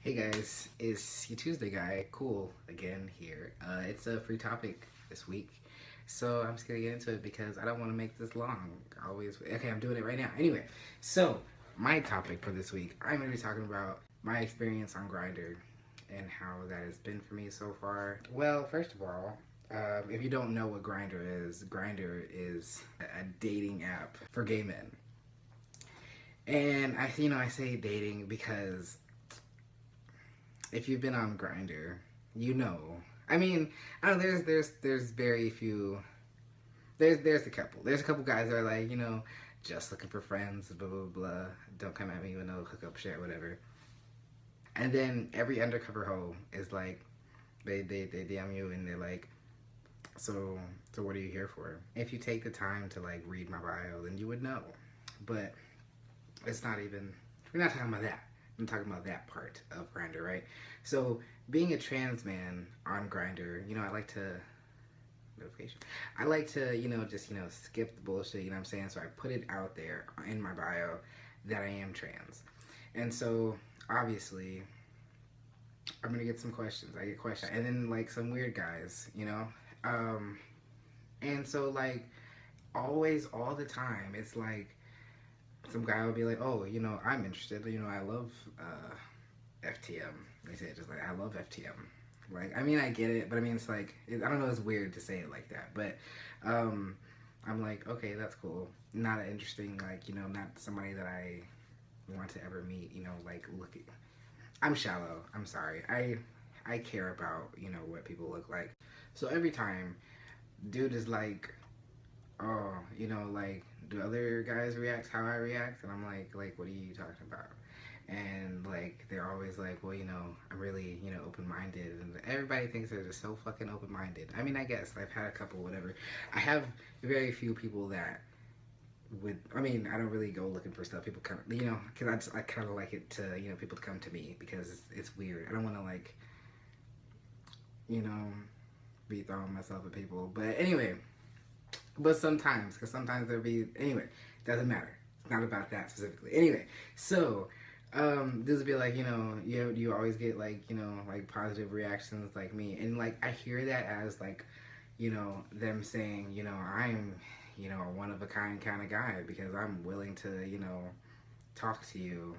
Hey guys, it's your Tuesday guy, Cool, again here. It's a free topic this week, so I'm just gonna get into it because I don't want to make this long. Okay, I'm doing it right now. Anyway, so my topic for this week, I'm gonna be talking about my experience on Grindr and how that has been for me so far. Well, first of all, if you don't know what Grindr is a dating app for gay men. And I say dating because if you've been on Grindr, you know. I mean, I don't know, there's very few. There's a couple. There's a couple guys that are like, just looking for friends, blah blah blah. Don't come at me with no hookup shit, whatever. And then every undercover hoe is like, they DM you and they're like, so what are you here for? If you take the time to like read my bio, then you would know. But it's not even. We're not talking about that. I'm talking about that part of Grindr, right? So, being a trans man on Grindr, I like to notification. I like to, just skip the bullshit. You know what I'm saying? So I put it out there in my bio that I am trans, and so obviously I'm gonna get some questions. I get questions, and then like some weird guys, and so like always, all the time, it's like some guy will be like, oh, I'm interested. I love FTM. They say it just like, I love FTM. Like, I mean, I get it, but I mean, it's like, I don't know, it's weird to say it like that. But I'm like, okay, that's cool. Not an interesting, like, not somebody that I want to ever meet, like, look at. I'm shallow. I'm sorry. I care about, what people look like. So every time, dude is like, oh, like, do other guys react how I react? And I'm like, what are you talking about? And like, they're always like, well, I'm really, open-minded. And everybody thinks they're just so fucking open-minded. I mean, I guess I've had a couple, whatever. I have very few people that I don't really go looking for stuff. People come, because I kind of like it to, people to come to me because it's weird. I don't want to like, be throwing myself at people. But anyway. But sometimes, because sometimes there'll be, anyway, doesn't matter. It's not about that specifically. Anyway, so, this would be like, you always get like, like positive reactions like me. And like, I hear that as like, them saying, I'm, a one of a kind of guy because I'm willing to, talk to you,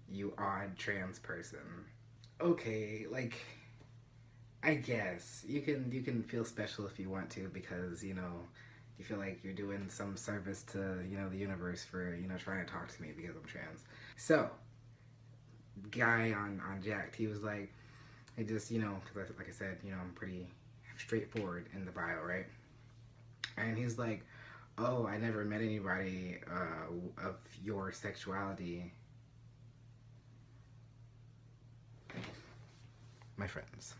you odd trans person. Okay, like, I guess you can feel special if you want to because you feel like you're doing some service to the universe for trying to talk to me because I'm trans. So guy on Jacked, he was like, he just cause like I said, I'm pretty straightforward in the bio, right? And he's like, oh, I never met anybody of your sexuality. My friends,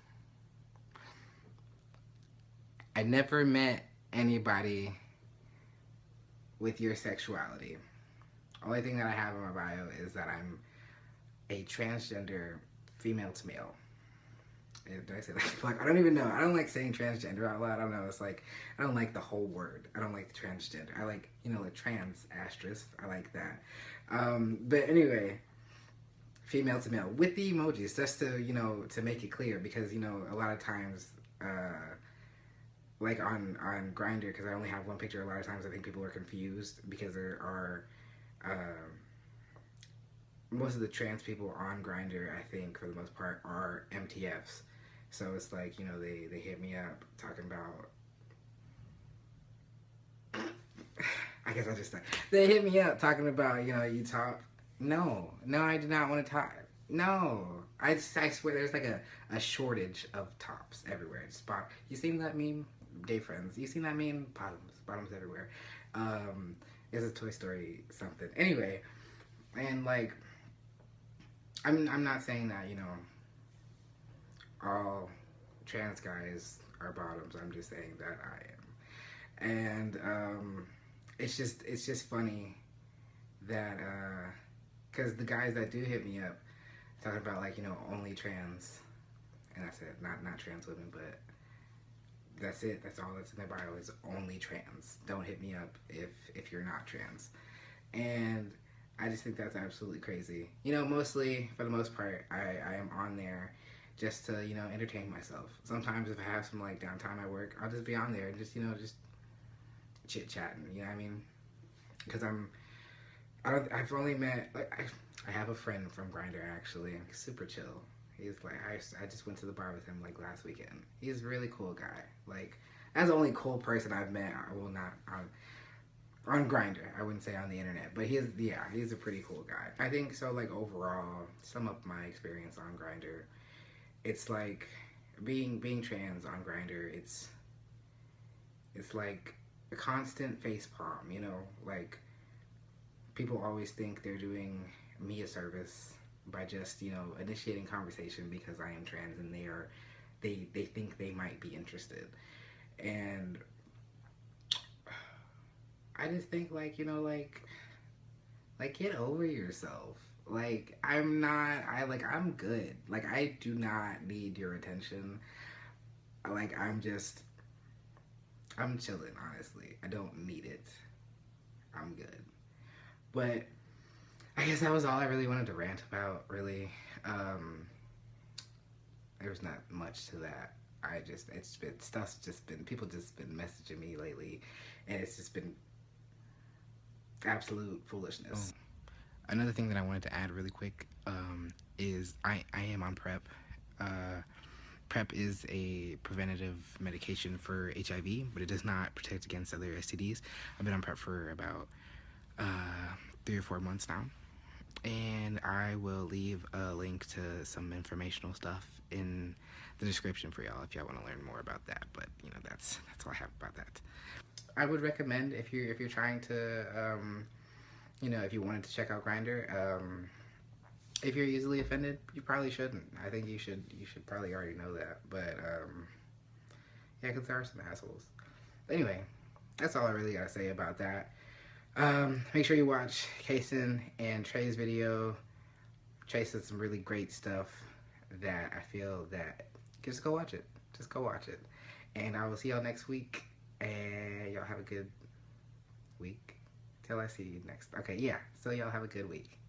I never met anybody with your sexuality. Only thing that I have in my bio is that I'm a transgender female to male. Did I say that? Fuck, I don't even know. I don't like saying transgender out loud. I don't know. It's like, I don't like the whole word. I don't like the transgender. I like, like trans asterisk. I like that. But anyway, female to male with the emojis just to, to make it clear because, a lot of times, like on Grindr, because I only have one picture, a lot of times I think people are confused because there are most of the trans people on Grindr, I think for the most part, are MTFs. So it's like, they hit me up talking about I guess I just said they hit me up talking about, you talk. No, I do not want to talk. No, I swear there's like a shortage of tops everywhere. Spot. You seen that meme? Gay friends. You seen that meme? Bottoms everywhere. It's a Toy Story something. Anyway, and like, I'm not saying that all trans guys are bottoms. I'm just saying that I am, and it's just funny that because the guys that do hit me up talking about like only trans, and I said not trans women, but that's it. That's all that's in their bio is only trans. Don't hit me up if you're not trans. And I just think that's absolutely crazy. You know, mostly, for the most part, I am on there just to, you know, entertain myself. Sometimes if I have some, like, downtime at work, I'll just be on there and just, you know, just chit-chatting, you know what I mean? Because I've only met, like, I have a friend from Grindr, actually, super chill. He's like, I just went to the bar with him, like, last weekend. He's a really cool guy. Like, that's the only cool person I've met. Well, not on Grindr. I wouldn't say on the internet, but he's a pretty cool guy. I think so. Like, overall, sum up my experience on Grindr, it's like being trans on Grindr. It's like a constant face palm. You know, like people always think they're doing me a service by just, you know, initiating conversation because I am trans, and they think they might be interested. And I just think, like, you know, like get over yourself. Like, I'm good. Like, I do not need your attention. Like, I'm chilling, honestly. I don't need it. I'm good. But I guess that was all I really wanted to rant about, really. There was not much to that. People just been messaging me lately, and it's just been absolute foolishness. Another thing that I wanted to add really quick is I am on PrEP. PrEP is a preventative medication for HIV, but it does not protect against other STDs. I've been on PrEP for about 3 or 4 months now, and I will leave a link to some informational stuff in the description for y'all if y'all want to learn more about that. But you know, that's all I have about that. I would recommend, if you're trying to you know, if you wanted to check out Grindr, if you're easily offended, you probably shouldn't. I think you should probably already know that. But yeah, because there are some assholes. But anyway, that's all I really gotta say about that. Make sure you watch Kason and Trey's video. Trey said some really great stuff that I feel that just go watch it. Just go watch it. And I will see y'all next week. And y'all have a good week till I see you next. Okay, yeah. So y'all have a good week.